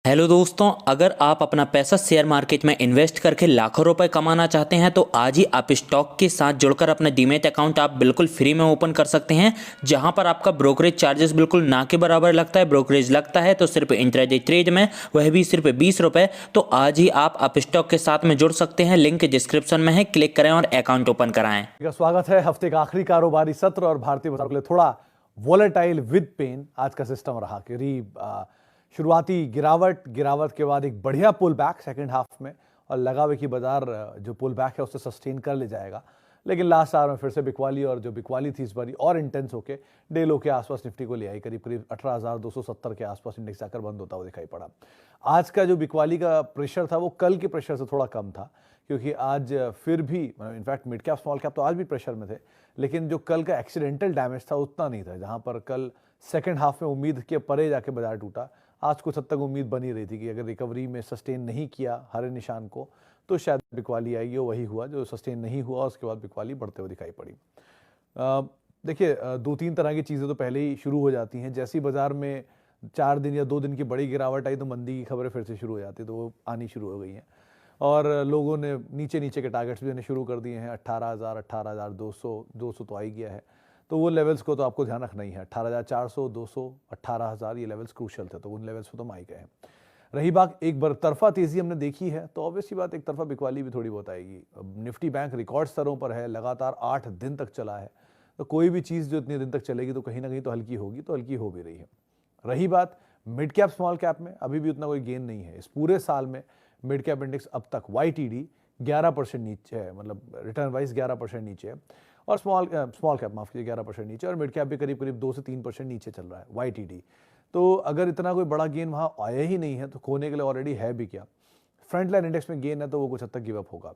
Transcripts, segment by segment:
Hello दोस्तों, अगर आप अपना पैसा शेयर मार्केट में इन्वेस्ट करके लाखों रुपए कमाना चाहते हैं तो आज ही आप स्टॉक के साथ जुड़कर अपना डीमैट अकाउंट आप बिल्कुल फ्री में ओपन कर सकते हैं, जहां पर आपका ब्रोकरेज चार्जेस बिल्कुल ना के बराबर लगता है। ब्रोकरेज लगता है तो सिर्फ इंट्राडे ट्रेड में, वह भी सिर्फ 20 रुपए। तो आज ही आप स्टॉक के साथ में जुड़ सकते हैं, लिंक डिस्क्रिप्शन में है, क्लिक करें और अकाउंट ओपन कराएं। स्वागत है हफ्ते का आखिरी कारोबारी सत्र और भारतीय बाजार के लिए थोड़ा वोलेटाइल विद पेन आज का सिस्टम रहा। करीब शुरुआती गिरावट के बाद एक बढ़िया पुल बैक सेकेंड हाफ में, और लगा हुआ कि बाजार जो पुल बैक है उससे सस्टेन कर ले जाएगा, लेकिन लास्ट आवर में फिर से बिकवाली, और जो बिकवाली थी इस बारी और इंटेंस होके डे लो के आसपास निफ्टी को ले आई। करीब करीब 18,270 के आसपास इंडेक्स जाकर बंद होता हुआ दिखाई पड़ा। आज का जो बिकवाली का प्रेशर था वो कल के प्रेशर से थोड़ा कम था, क्योंकि आज फिर भी in fact mid cap small cap तो आज भी प्रेशर में थे, लेकिन जो कल का एक्सीडेंटल डैमेज था उतना नहीं था। जहां पर कल सेकेंड हाफ में उम्मीद के परे जाके बाजार टूटा, आज कुछ हद तक उम्मीद बनी रही थी कि अगर रिकवरी में सस्टेन नहीं किया हरे निशान को तो शायद बिकवाली आएगी, और वही हुआ। जो सस्टेन नहीं हुआ उसके बाद बिकवाली बढ़ते हुए दिखाई पड़ी। देखिए, दो तीन तरह की चीज़ें तो पहले ही शुरू हो जाती हैं। जैसी बाजार में 4 दिन या 2 दिन की बड़ी गिरावट आई तो मंदी की खबरें फिर से शुरू हो जाती, तो वो आनी शुरू हो गई हैं, और लोगों ने नीचे नीचे के टारगेट्स भी देने शुरू कर दिए हैं। 18,000, 18,200, 200 तो आ ही गया है, तो वो लेवल्स को तो आपको ध्यान रखना ही है। 18,400, 200, 18,000 ये लेवल्स क्रूशल थे, तो उन लेवल्स पर तो हम आ ही गए हैं। रही बात एक तरफा तेजी हमने देखी है, तो ऑब्वियसली बात एक तरफा बिकवाली भी थोड़ी बहुत आएगी। निफ्टी बैंक रिकॉर्ड स्तरों पर है, लगातार 8 दिन तक चला है, तो कोई भी चीज़ जो इतने दिन तक चलेगी तो कहीं ना कहीं तो हल्की होगी, तो हल्की हो भी रही है। रही बात मिड कैप स्मॉल कैप में, अभी भी उतना कोई गेन नहीं है। इस पूरे साल में मिड कैप इंडेक्स अब तक YTD 11% नीचे है, मतलब रिटर्न वाइज 11% नीचे है, और स्मॉल कैप माफ कीजिए 11% नीचे, और मिड कैप भी करीब करीब 2 से 3% नीचे चल रहा है YTD। तो अगर इतना कोई बड़ा गेन वहाँ आया ही नहीं है तो खोने के लिए ऑलरेडी है भी क्या। फ्रंट लाइन इंडेक्स में गेन है तो वो कुछ हद तक गिव अप होगा।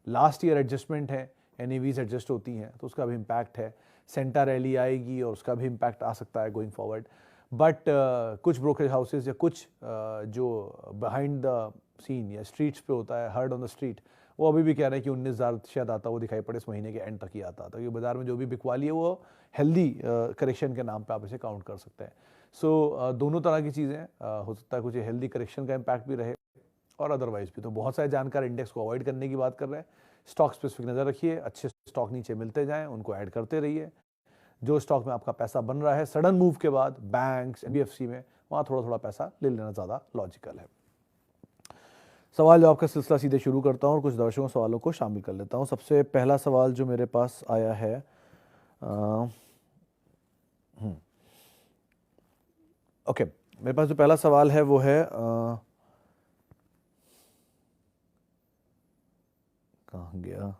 लास्ट ईयर एडजस्टमेंट है, NAVs एडजस्ट होती हैं तो उसका भी इम्पैक्ट है। सेंटा रैली आएगी और उसका भी इम्पैक्ट आ सकता है गोइंग फॉरवर्ड। बट कुछ ब्रोकरेज हाउसेज या कुछ जो बिहाइंड द सीन या स्ट्रीट्स पे होता है, हर्ड ऑन द स्ट्रीट, वो अभी भी कह रहे हैं कि 19,000 शायद आता वो दिखाई पड़े, इस महीने के एंड तक ही आता। तो ये बाजार में जो भी बिकवाली है वो हेल्दी करेक्शन के नाम पे आप इसे काउंट कर सकते हैं। सो दोनों तरह की चीज़ें हो सकता है, कुछ हेल्दी करेक्शन का इम्पैक्ट भी रहे और अदरवाइज भी। तो बहुत सारे जानकार इंडेक्स को अवॉइड करने की बात कर रहे हैं। स्टॉक स्पेसिफिक नज़र रखिए, अच्छे स्टॉक नीचे मिलते जाएं, उनको ऐड करते रहिए। जो स्टॉक में आपका पैसा बन रहा है सडन मूव के बाद, बैंक्स, NBFC में, वहाँ थोड़ा थोड़ा पैसा ले लेना ज़्यादा लॉजिकल है। सवाल जवाब का सिलसिला सीधे शुरू करता हूँ और कुछ दर्शकों सवालों को शामिल कर लेता हूँ। सबसे पहला सवाल जो मेरे पास आया है, ओके, मेरे पास जो पहला सवाल है वो है, कहाँ गया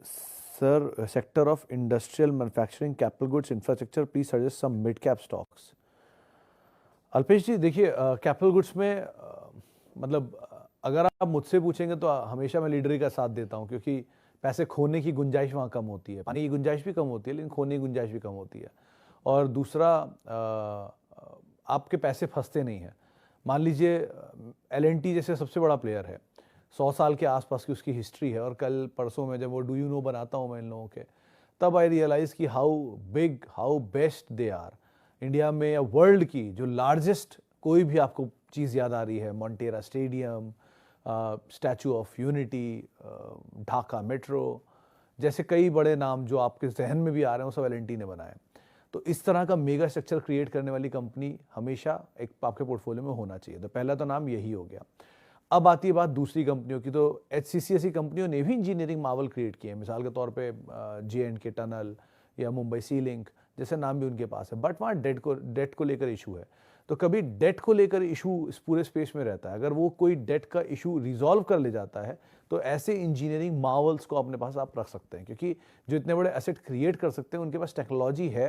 sir, sector of industrial manufacturing, capital goods, infrastructure, please suggest some mid cap stocks. Alpesh ji, देखिए, कैपिटल गुड्स में मतलब अगर आप मुझसे पूछेंगे तो हमेशा मैं लीडर का साथ देता हूँ, क्योंकि पैसे खोने की गुंजाइश वहाँ कम होती है। पाने की गुंजाइश भी कम होती है, लेकिन खोने की गुंजाइश भी कम होती है। और दूसरा, आपके पैसे फंसते नहीं हैं। मान लीजिए L&T जैसे सबसे बड़ा प्लेयर है, 100 साल के आसपास की उसकी हिस्ट्री है, और कल परसों में जब वो डू यू नो बनाता हूँ मैं इन लोगों के, तब आई रियलाइज़ कि how big, how best they are. India में या वर्ल्ड की जो लार्जेस्ट कोई भी आपको चीज़ याद आ रही है, monstera stadium, statue of unity, Dhaka metro, जैसे कई बड़े नाम जो आपके जहन में भी आ रहे हैं, वो सब L&T ने बनाए। तो इस तरह का मेगा स्ट्रक्चर क्रिएट करने वाली कंपनी हमेशा एक आपके पोर्टफोलियो में होना चाहिए। तो पहला तो नाम यही हो गया। अब आती है बात दूसरी कंपनियों की, तो HCC ऐसी कंपनियों ने भी इंजीनियरिंग मावल क्रिएट किए हैं। मिसाल के तौर पे J&K टनल या मुंबई सी लिंक जैसे नाम भी उनके पास है, बट वहाँ डेट को लेकर इशू है। तो कभी डेट को लेकर इशू इस पूरे स्पेस में रहता है। अगर वो कोई डेट का इशू रिजॉल्व कर ले जाता है तो ऐसे इंजीनियरिंग मावल्स को अपने पास आप रख सकते हैं, क्योंकि जो इतने बड़े एसेट क्रिएट कर सकते हैं उनके पास टेक्नोलॉजी है,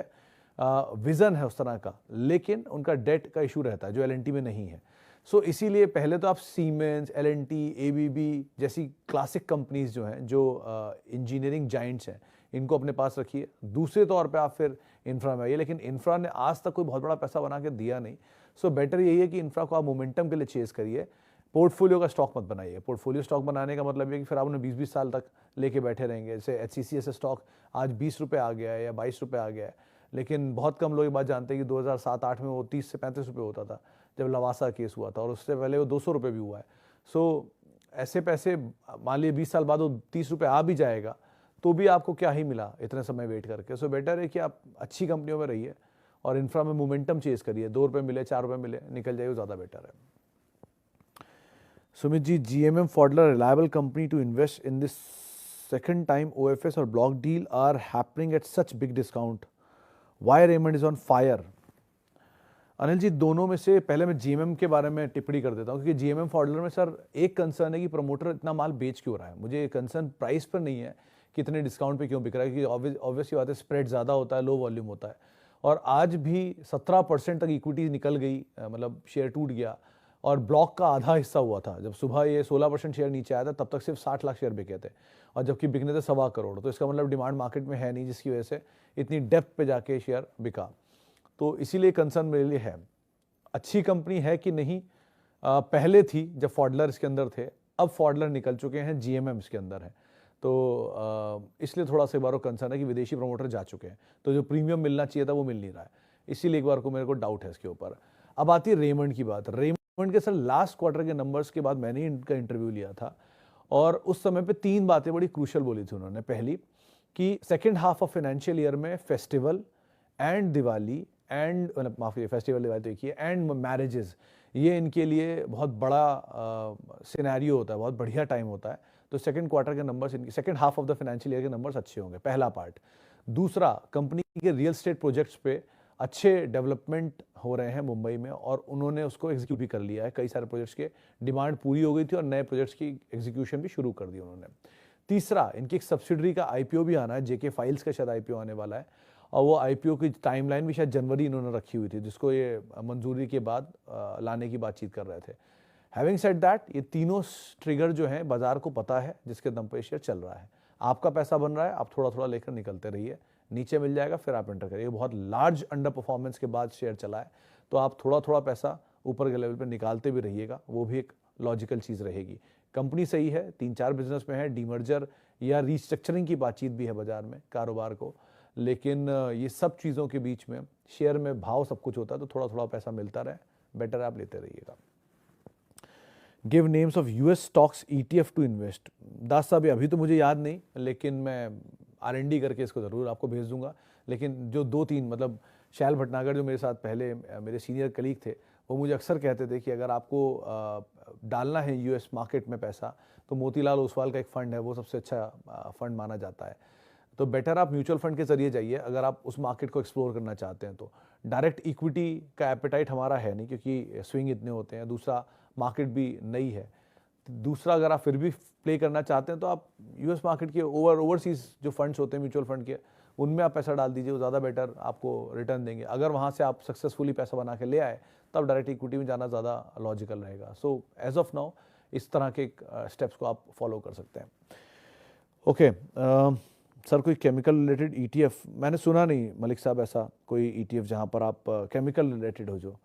विजन है उस तरह का, लेकिन उनका डेट का इशू रहता है जो L&T में नहीं है। सो इसीलिए पहले तो आप सीमेंस, L&T, ABB जैसी क्लासिक कंपनीज जो हैं, जो इंजीनियरिंग जाइंट्स हैं, इनको अपने पास रखिए। दूसरे तौर पे आप फिर इंफ्रा में आइए, लेकिन इंफ्रा ने आज तक कोई बहुत बड़ा पैसा बना के दिया नहीं। सो बेटर यही है कि इंफ्रा को आप मोमेंटम के लिए चेस करिए, पोर्टफोलियो का स्टॉक मत बनाइए। पोर्टफोलियो स्टॉक बनाने का मतलब है कि फिर आप उन्हें 20-20 साल तक लेके बैठे रहेंगे। जैसे HCC ऐसे स्टॉक आज 20 रुपये आ गया है या 22 रुपये आ गया है, लेकिन बहुत कम लोग ये बात जानते हैं कि 2007-8 में वो 30 से 35 रुपये होता था जब लवासा केस हुआ था, और उससे पहले वो 200 रुपये भी हुआ है। सो ऐसे पैसे मान लीजिए 20 साल बाद वो 30 रुपये आ भी जाएगा तो भी आपको क्या ही मिला इतने समय वेट करके। सो बेटर है कि आप अच्छी कंपनियों में रहिए और इंफ्रा में मोमेंटम चेज करिए। 2 रुपये मिले, 4 रुपये मिले, निकल जाइए, ज़्यादा बेटर है। Sumit ji, GMM Pfaudler, reliable company to invest in this second time OFS or block deal are happening at such big discount. Why Raymond is on fire? Anil ji, दोनों में से पहले मैं GMM के बारे में टिप्पणी कर देता हूँ, क्योंकि GMM Pfaudler में सर एक कंसर्न है कि प्रमोटर इतना माल बेच क्यों रहा है। मुझे कंसर्न प्राइस पर नहीं है कि इतने डिस्काउंट पे क्यों बिक रहा है, क्योंकि ऑब्वियसली बात है स्प्रेड ज़्यादा होता है, लो वॉल्यूम होता है, और आज भी 17% तक इक्विटी निकल गई, मतलब शेयर टूट गया, और ब्लॉक का आधा हिस्सा हुआ था। जब सुबह ये 16% शेयर नीचे आया था तब तक सिर्फ 60 लाख शेयर बिके थे, और जबकि बिकने थे 1.25 करोड़। तो इसका मतलब डिमांड मार्केट में है नहीं, जिसकी वजह से इतनी डेप्थ पे जाके शेयर बिका। तो इसीलिए कंसर्न मेरे लिए है। अच्छी कंपनी है कि नहीं, पहले थी जब फॉडलर इसके अंदर थे, अब फॉडलर निकल चुके हैं, GMM इसके अंदर है। तो इसलिए थोड़ा सा एक बार कंसर्न है कि विदेशी प्रमोटर जा चुके हैं, तो जो प्रीमियम मिलना चाहिए था वो मिल नहीं रहा है, इसीलिए एक बार को मेरे को डाउट है इसके ऊपर। अब आती है रेमंड की बात। रेमंड के सर लास्ट क्वार्टर के नंबर्स के बाद मैंने इनका इंटरव्यू लिया था, और उस समय पे 3 बातें बड़ी क्रूशल बोली थी उन्होंने। पहली कि second half of financial year में फेस्टिवल एंड दिवाली एंड, मतलब माफ़ी, फेस्टिवल दिवाली तो एक ही है, एंड मैरिजेस, ये इनके लिए बहुत बड़ा सिनेरियो होता है, बहुत बढ़िया टाइम होता है। तो सेकंड क्वार्टर के नंबर्स, इनके second half of the financial year के नंबर्स अच्छे होंगे, पहला पार्ट। दूसरा, कंपनी के रियल एस्टेट प्रोजेक्ट्स पे अच्छे डेवलपमेंट हो रहे हैं मुंबई में, और उन्होंने उसको एग्जीक्यूट भी कर लिया है। कई सारे प्रोजेक्ट्स के डिमांड पूरी हो गई थी और नए प्रोजेक्ट्स की एग्जीक्यूशन भी शुरू कर दी उन्होंने। तीसरा, इनकी एक सब्सिडरी का IPO भी आना है, JK फाइल्स का शायद IPO आने वाला है, और वो IPO की टाइमलाइन भी शायद जनवरी इन्होंने रखी हुई थी, जिसको ये मंजूरी के बाद लाने की बातचीत कर रहे थे। हैविंग सेड दैट, ये तीनों ट्रिगर जो हैं बाजार को पता है, जिसके दम पे शेयर चल रहा है। आपका पैसा बन रहा है, आप थोड़ा थोड़ा लेकर निकलते रहिए, नीचे मिल जाएगा फिर आप एंटर करिए। बहुत लार्ज अंडर परफॉर्मेंस के बाद शेयर चला है, तो आप थोड़ा थोड़ा पैसा ऊपर के लेवल पर निकालते भी रहिएगा, वो भी एक लॉजिकल चीज़ रहेगी। कंपनी सही है, 3-4 बिजनेस में है, डीमर्जर या रीस्ट्रक्चरिंग की बातचीत भी है बाजार में कारोबार को, लेकिन ये सब चीज़ों के बीच में शेयर में भाव सब कुछ होता है, तो थोड़ा थोड़ा पैसा मिलता रहे, बेटर आप लेते रहिएगा। Give names of US stocks ETF to invest. Das साहब, अभी तो मुझे याद नहीं, लेकिन मैं R&D करके इसको ज़रूर आपको भेज दूंगा। लेकिन जो 2-3, मतलब शैल भटनागर जो मेरे साथ पहले मेरे सीनियर कलीग थे, वो मुझे अक्सर कहते थे कि अगर आपको डालना है US मार्केट में पैसा, तो मोतीलाल ओसवाल का एक फ़ंड है, वो सबसे अच्छा फ़ंड माना जाता है। तो बेटर आप म्यूचुअल फंड के जरिए जाइए अगर आप उस मार्केट को एक्सप्लोर करना चाहते हैं। तो डायरेक्ट इक्विटी का एपेटाइट हमारा है नहीं, क्योंकि स्विंग इतने होते हैं। दूसरा, मार्केट भी नई है। दूसरा, अगर आप फिर भी प्ले करना चाहते हैं तो आप US मार्केट के ओवरसीज जो फंड्स होते हैं म्यूचुअल फंड के, उनमें आप पैसा डाल दीजिए, वो ज़्यादा बेटर आपको रिटर्न देंगे। अगर वहाँ से आप सक्सेसफुली पैसा बना के ले आए, तब डायरेक्ट इक्विटी में जाना ज़्यादा लॉजिकल रहेगा। सो एज ऑफ नाउ इस तरह के स्टेप्स को आप फॉलो कर सकते हैं। ओके, सर कोई केमिकल रिलेटेड ETF मैंने सुना नहीं मलिक साहब, ऐसा कोई ETF जहाँ पर आप केमिकल रिलेटेड हो। जो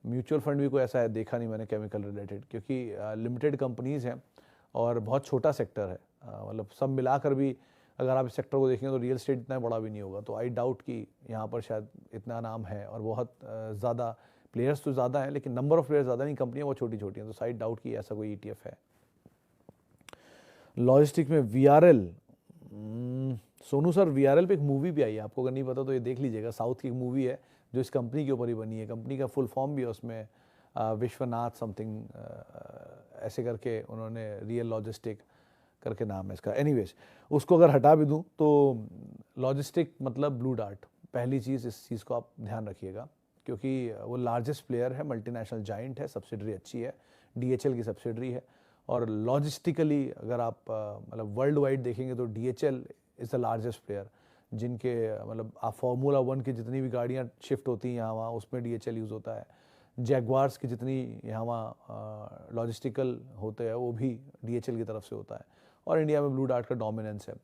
म्यूचुअल फंड भी कोई ऐसा है देखा नहीं मैंने केमिकल रिलेटेड, क्योंकि लिमिटेड कंपनीज़ हैं और बहुत छोटा सेक्टर है। मतलब सब मिलाकर भी अगर आप इस सेक्टर को देखेंगे तो रियल एस्टेट इतना बड़ा भी नहीं होगा। तो आई डाउट कि यहाँ पर शायद इतना नाम है, और बहुत ज़्यादा प्लेयर्स तो ज़्यादा हैं, लेकिन नंबर ऑफ प्लेयर्स ज़्यादा नहीं, कंपनियाँ बहुत छोटी छोटी हैं। तो आई डाउट कि ऐसा कोई ETF है। लॉजिस्टिक में VRL, सोनू सर, VRL पे एक मूवी भी आई है, आपको अगर नहीं पता तो ये देख लीजिएगा। साउथ की एक मूवी है जो इस कंपनी के ऊपर ही बनी है। कंपनी का फुल फॉर्म भी है उसमें, विश्वनाथ समथिंग ऐसे करके उन्होंने, रियल लॉजिस्टिक करके नाम है इसका। एनीवेज, उसको अगर हटा भी दूं तो लॉजिस्टिक मतलब ब्लू डार्ट, पहली चीज़ इस चीज़ को आप ध्यान रखिएगा, क्योंकि वो लार्जेस्ट प्लेयर है, मल्टीनेशनल जाइंट है, सब्सिडरी अच्छी है, DHL की सब्सिडरी है। और लॉजिस्टिकली अगर आप मतलब वर्ल्ड वाइड देखेंगे तो DHL is the largest player, जिनके मतलब आप फार्मूला 1 की जितनी भी गाड़ियाँ शिफ्ट होती हैं यहाँ वहाँ, उसमें DHL यूज़ होता है। जैगवार्स की जितनी यहाँ वहाँ लॉजिस्टिकल होते हैं वो भी DHL की तरफ से होता है। और इंडिया में ब्लू डार्ट का डोमिनेंस है।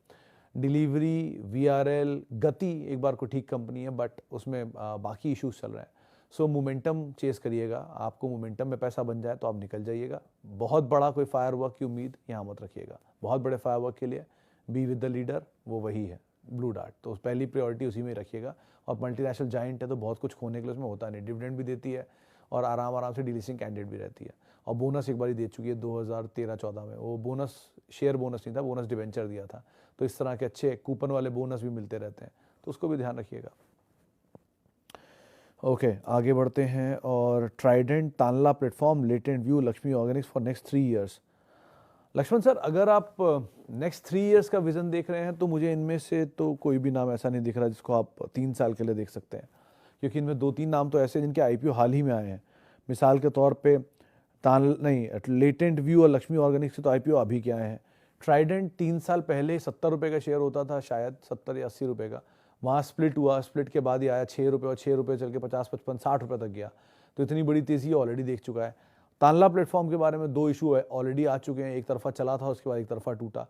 डिलीवरी, VRL, गति एक बार को ठीक कंपनी है, बट उसमें बाकी इश्यूज चल रहे हैं। सो मोमेंटम चेस करिएगा, आपको मोमेंटम में पैसा बन जाए तो आप निकल जाइएगा। बहुत बड़ा कोई फायरवर्क की उम्मीद यहाँ मत रखिएगा। बहुत बड़े फायरवर्क के लिए बी विद द लीडर, वो वही है ब्लू डार्ट, तो पहली प्रायोरिटी उसी में रखिएगा। और मल्टीनेशनल जाइंट है तो बहुत कुछ खोने के लिए उसमें होता नहीं, डिविडेंड भी देती है और आराम से डीलिस्टिंग कैंडिडेट भी रहती है। और बोनस एक बार दे चुकी है 2013-14 में, वो बोनस शेयर बोनस नहीं था, बोनस डिवेंचर दिया था। तो इस तरह के अच्छे कूपन वाले बोनस भी मिलते रहते हैं, तो उसको भी ध्यान रखिएगा। ओके, आगे बढ़ते हैं। और Trident, Tanla Platform, Latent View, Laxmi Organics for next 3 years. Laxman sir, अगर आप नेक्स्ट 3 ईयर्स का विजन देख रहे हैं तो मुझे इनमें से तो कोई भी नाम ऐसा नहीं दिख रहा जिसको आप 3 साल के लिए देख सकते हैं, क्योंकि इनमें 2-3 नाम तो ऐसे हैं जिनके आईपीओ हाल ही में आए हैं। मिसाल के तौर पे लेटेंट व्यू और लक्ष्मी ऑर्गेनिक्स के तो आईपीओ अभी के आए हैं। ट्राइडेंट 3 साल पहले 70 रुपये का शेयर होता था, शायद 70 या 80 रुपये का, वहाँ स्प्लिट हुआ, स्प्लिट के बाद ही आया 6 रुपये, और 6 रुपये चल के 50, 55, 60 रुपये तक गया। तो इतनी बड़ी तेज़ी ऑलरेडी देख चुका है। तानला प्लेटफॉर्म के बारे में 2 इशू ऑलरेडी आ चुके हैं, एक तरफा चला था, उसके बाद एक तरफा टूटा।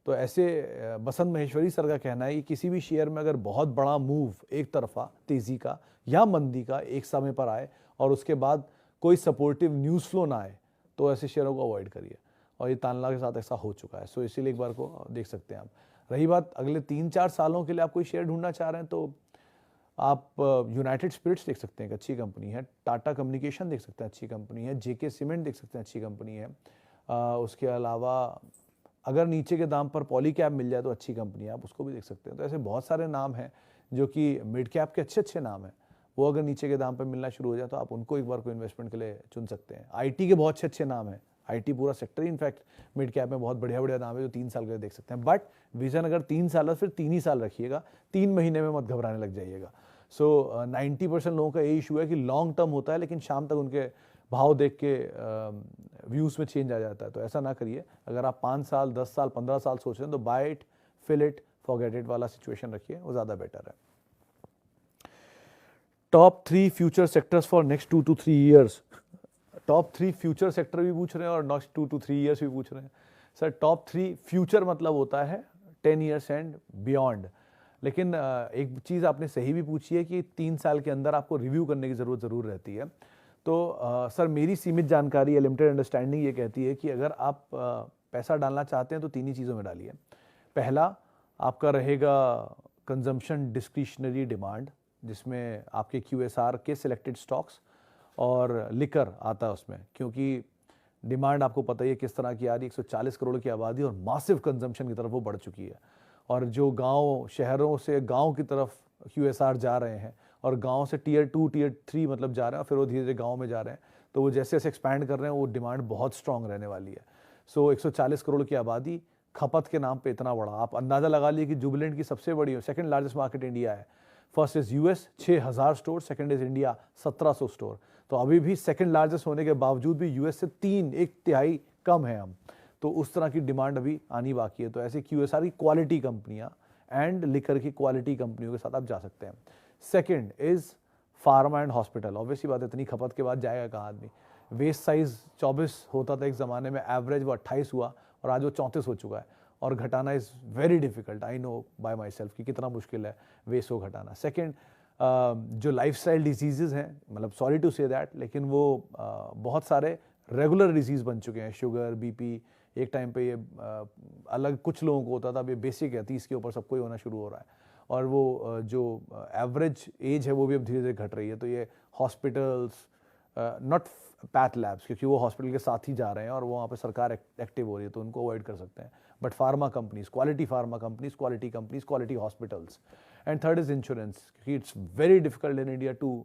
तो ऐसे बसंत महेश्वरी सर का कहना है कि किसी भी शेयर में अगर बहुत बड़ा मूव एक तरफा तेज़ी का या मंदी का एक समय पर आए और उसके बाद कोई सपोर्टिव न्यूज़ फ्लो ना आए, तो ऐसे शेयरों को अवॉइड करिए। और ये तानला के साथ ऐसा हो चुका है, सो इसीलिए एक बार को देख सकते हैं आप। रही बात अगले 3-4 सालों के लिए आप कोई शेयर ढूंढना चाह रहे हैं, तो आप यूनाइटेड स्पिरिट्स देख सकते हैं, एक अच्छी कंपनी है। टाटा कम्युनिकेशन देख सकते हैं, अच्छी कंपनी है। जेके सीमेंट देख सकते हैं, अच्छी कंपनी है। उसके अलावा अगर नीचे के दाम पर पॉली कैप मिल जाए तो अच्छी कंपनी है, आप उसको भी देख सकते हैं। तो ऐसे बहुत सारे नाम हैं जो कि मिड कैप के अच्छे नाम हैं, वो अगर नीचे के दाम पर मिलना शुरू हो जाए तो आप उनको एक बार को इन्वेस्टमेंट के लिए चुन सकते हैं। आईटी के बहुत अच्छे नाम हैं, आईटी पूरा सेक्टर ही इनफैक्ट मिड कैप में बहुत बढ़िया नाम है जो 3 साल के लिए देख सकते हैं। बट विजन अगर 3 साल है, फिर 3 ही साल रखिएगा, 3 महीने में मत घबराने लग जाइएगा। सो 90% लोगों का यही इशू है कि लॉन्ग टर्म होता है लेकिन शाम तक उनके भाव देख के व्यूज़ में चेंज आ जाता है। तो ऐसा ना करिए। अगर आप 5 साल, 10 साल, 15 साल सोच रहे हैं तो buy it, fill it, forget it वाला सिचुएशन रखिए, वो ज़्यादा बेटर है। Top 3 future sectors for next 2 to 3 years. Top 3 future sector भी पूछ रहे हैं और नेक्स्ट 2 to 3 ईयर्स भी पूछ रहे हैं। सर, टॉप 3 फ्यूचर मतलब होता है 10 ईयर्स एंड बियॉन्ड। लेकिन एक चीज़ आपने सही भी पूछी है कि 3 साल के अंदर आपको रिव्यू करने की ज़रूरत ज़रूर रहती है। तो सर, मेरी सीमित जानकारी या लिमिटेड अंडरस्टैंडिंग ये कहती है कि अगर आप पैसा डालना चाहते हैं तो 3 ही चीज़ों में डालिए। पहला आपका रहेगा कंजम्पशन डिस्क्रिशनरी डिमांड, जिसमें आपके QSR के सिलेक्टेड स्टॉक्स और लिकर आता है उसमें, क्योंकि डिमांड आपको पता ही है किस तरह की आ रही है। 140 करोड़ की आबादी और मासिव कंजम्पशन की तरफ वो बढ़ चुकी है। और जो गांव, शहरों से गांव की तरफ QSR जा रहे हैं और गांव से टियर 2, टियर 3 मतलब जा रहे हैं, और फिर वो धीरे धीरे गांव में जा रहे हैं, तो वो जैसे जैसे एक्सपैंड कर रहे हैं वो डिमांड बहुत स्ट्रांग रहने वाली है। सो 140 करोड़ की आबादी, खपत के नाम पे इतना बड़ा, आप अंदाज़ा लगा लीजिए कि जुबिलेंट की सबसे बड़ी, सेकंड लार्जेस्ट मार्केट इंडिया है। First is US 6000 store, second is India 1700 store. तो अभी भी सेकंड लार्जेस्ट होने के बावजूद भी US से 1/3 कम है हम। तो उस तरह की डिमांड अभी आनी बाकी है। तो ऐसे QSR की क्वालिटी कंपनियां एंड लिकर की क्वालिटी कंपनियों के साथ आप जा सकते हैं। Second is pharma and hospital. Obviously बात है, इतनी खपत के बाद जाएगा कहाँ आदमी। वेस्ट साइज 24 होता था एक ज़माने में, एवरेज वो 28 हुआ और आज वो 34 हो चुका है। और घटाना is very difficult, I know bye my self कि कितना मुश्किल है वेस्ट को घटाना। सेकेंड, जो लाइफस्टाइल डिजीज़ हैं, मतलब सॉरी टू से दैट, लेकिन वो बहुत सारे रेगुलर डिजीज़ बन चुके हैं। शुगर, BP, एक टाइम पे ये अलग कुछ लोगों को होता था, अब ये बेसिक है, 30 के ऊपर सबको ही होना शुरू हो रहा है। और वो जो एवरेज एज है वो भी अब धीरे धीरे घट रही है। तो ये हॉस्पिटल्स, नॉट पैथ लैब्स, क्योंकि वो हॉस्पिटल के साथ ही जा रहे हैं और वहाँ पे सरकार एक्टिव हो रही है, तो उनको अवॉइड कर सकते हैं। But pharma companies, quality pharma companies, quality hospitals. And third is insurance, क्योंकि it's very difficult in India to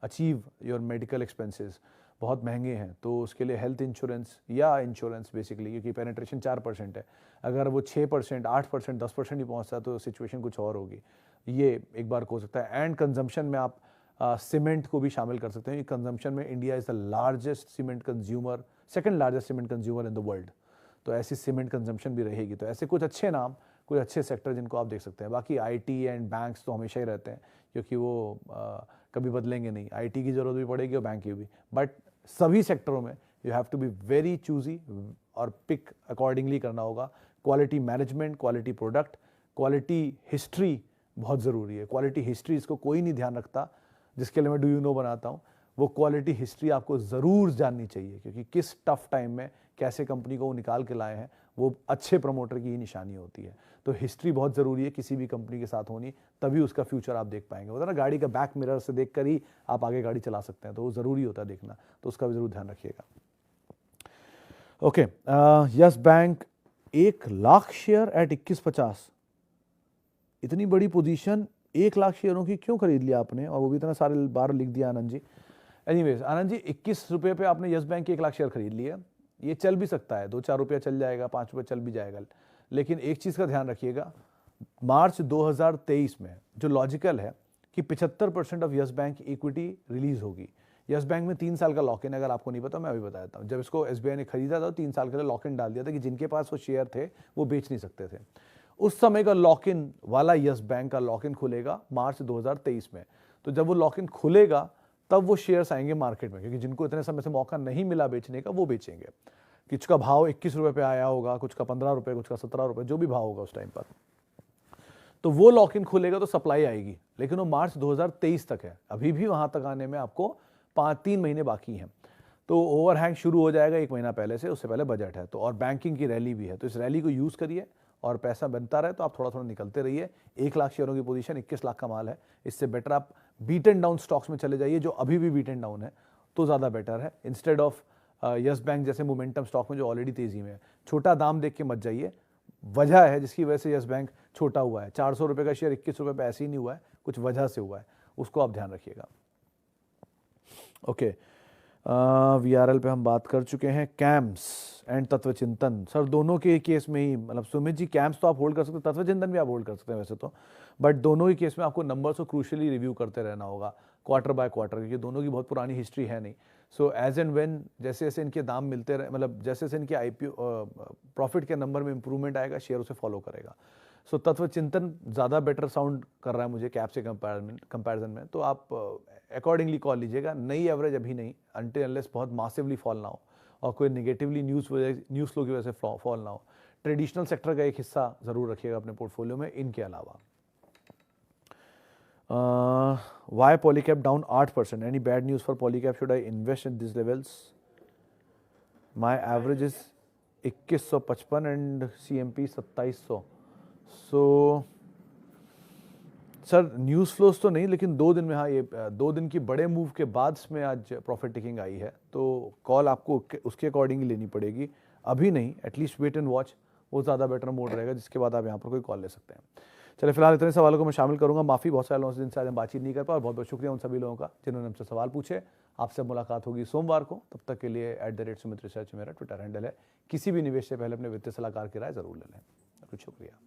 achieve your medical expenses, बहुत महंगे हैं। तो उसके लिए हेल्थ इंश्योरेंस या इंश्योरेंस बेसिकली, क्योंकि पेनिट्रेशन 4% है, अगर वो 6%, 8%, 10% ही पहुँचता है तो सिचुएशन कुछ और होगी। ये एक बार हो सकता है। एंड कंजम्पशन में आप सीमेंट को भी शामिल कर सकते हैं। कंजम्पशन में India is the largest cement consumer, second largest cement consumer in the world. तो ऐसी सीमेंट कंजम्पशन भी रहेगी। तो ऐसे कुछ अच्छे नाम, कुछ अच्छे सेक्टर जिनको आप देख सकते हैं। बाकी IT एंड बैंक्स तो हमेशा ही रहते हैं, क्योंकि वो कभी बदलेंगे नहीं। IT की ज़रूरत भी पड़ेगी और बैंक की भी। बट सभी सेक्टरों में you have to be very choosy और पिक अकॉर्डिंगली करना होगा। Quality management, quality product, quality history बहुत ज़रूरी है। क्वालिटी हिस्ट्री इसको कोई नहीं ध्यान रखता, जिसके लिए मैं डू यू नो बनाता हूँ, वो क्वालिटी हिस्ट्री आपको ज़रूर जाननी चाहिए, क्योंकि किस टफ टाइम में कैसे कंपनी को वो निकाल के लाए हैं वो अच्छे प्रमोटर की ही निशानी होती है। तो हिस्ट्री बहुत ज़रूरी है किसी भी कंपनी के साथ होनी, तभी उसका फ्यूचर आप देख पाएंगे। होता है ना, गाड़ी का बैक मिरर से देख कर ही आप आगे गाड़ी चला सकते हैं, तो वो ज़रूरी होता है देखना, तो उसका भी ज़रूर ध्यान रखिएगा। Okay, yes bank 1,00,000 share eight 21.50, इतनी बड़ी पोजीशन 1,00,000 शेयरों की क्यों खरीद लिया आपने, और वो भी इतना सारे बार लिख दिया आनंद जी। एनीवेज आनंद जी, 21 रुपये पे आपने यस बैंक के 1,00,000 शेयर खरीद लिए। ये चल भी सकता है, 2-4 रुपया चल जाएगा, 5 रुपये चल भी जाएगा, लेकिन एक चीज़ का ध्यान रखिएगा, मार्च 2023 में जो लॉजिकल है कि 75% of yes bank equity release होगी। यस बैंक में 3 साल का लॉक इन, अगर आपको नहीं पता मैं अभी बता देता हूँ। जब इसको एसबीआई ने खरीदा था 3 साल के लिए लॉक इन डाल दिया था कि जिनके पास वो शेयर थे वो बेच नहीं सकते थे। उस समय का लॉक इन वाला यस बैंक का लॉक इन खुलेगा मार्च 2023 में। तो जब वो लॉक इन खुलेगा तब वो शेयर्स आएंगे मार्केट में, क्योंकि जिनको इतने समय से मौका नहीं मिला बेचने का वो बेचेंगे। कुछ का भाव 21 रुपये पे आया होगा, कुछ का 15 रुपये, कुछ का 17 रुपये, जो भी भाव होगा उस टाइम पर, तो वो लॉक इन खुलेगा तो सप्लाई आएगी, लेकिन वो मार्च 2023 तक है। अभी भी वहां तक आने में आपको 3 महीने बाकी हैं। तो ओवरहैंग शुरू हो जाएगा 1 महीना पहले से, उससे पहले बजट है, तो और बैंकिंग की रैली भी है, तो इस रैली को यूज़ करिए और पैसा बनता रहे तो आप थोड़ा थोड़ा निकलते रहिए। 1,00,000 शेयरों की पोजीशन 21 लाख का माल है, इससे बेटर आप बीट एंड डाउन स्टॉक्स में चले जाइए जो अभी भी बीट एंड डाउन है, तो ज़्यादा बेटर है, इंस्टेड ऑफ यस बैंक जैसे मोमेंटम स्टॉक में जो ऑलरेडी तेजी में है। छोटा दाम देख के मत जाइए, वजह है जिसकी वजह से यस बैंक छोटा हुआ है। 400 रुपये का शेयर 21 रुपये पे ऐसे ही नहीं हुआ है, कुछ वजह से हुआ है, उसको आप ध्यान रखिएगा। ओके, वीआरएल पे हम बात कर चुके हैं। कैम्स एंड तत्वचिंतन, सर दोनों के केस में ही, मतलब सुमित जी कैम्स तो आप होल्ड कर सकते हैं, तत्वचिंतन भी आप होल्ड कर सकते हैं वैसे तो, बट दोनों ही केस में आपको नंबर्स को क्रूशियली रिव्यू करते रहना होगा क्वार्टर बाय क्वार्टर, क्योंकि दोनों की बहुत पुरानी हिस्ट्री है नहीं। सो एज एंड व्हेन जैसे जैसे इनके दाम मिलते रहे, मतलब जैसे जैसे इनके आईपीओ प्रॉफिट के नंबर में इंप्रूवमेंट आएगा, शेयर उसे फॉलो करेगा। सो तत्वचिंतन ज़्यादा बेटर साउंड कर रहा है मुझे कैप से कंपैरिजन में, तो आप अकॉर्डिंगली कॉल लीजिएगा। नई एवरेज अभी नहीं, अनटिल अनलेस बहुत मासिवली फॉल ना हो और कोई नेगेटिवली न्यूज़ फ्लो की वजह से फॉल ना हो। ट्रेडिशनल सेक्टर का एक हिस्सा ज़रूर रखिएगा अपने पोर्टफोलियो में इनके अलावा। Why Polycap down 8%? Any bad news for Polycap? Should I invest at these levels? My average is 2155 and CMP 2700. So sir news flows तो नहीं, लेकिन 2 दिन में, हाँ ये 2 दिन की बड़े मूव के बाद में आज प्रॉफिट टेकिंग आई है, तो कॉल आपको उसके अकॉर्डिंग लेनी पड़ेगी, अभी नहीं, एटलीस्ट वेट एंड वॉच, वो ज़्यादा बेटर मोड रहेगा, जिसके बाद आप यहाँ पर कोई कॉल ले सकते हैं। चलिए फिलहाल इतने सवालों को मैं शामिल करूंगा, माफ़ी बहुत सारे लोगों से जिनसे आज हम बातचीत नहीं कर पाए, और बहुत बहुत शुक्रिया उन सभी लोगों का जिन्होंने हमसे सवाल पूछे। आपसे मुलाकात होगी सोमवार को, तब तक के लिए @सुमित रिसर्च मेरा ट्विटर हैंडल है। किसी भी निवेश से पहले अपने वित्तीय सलाहकार की राय जरूर ले लें। शुक्रिया।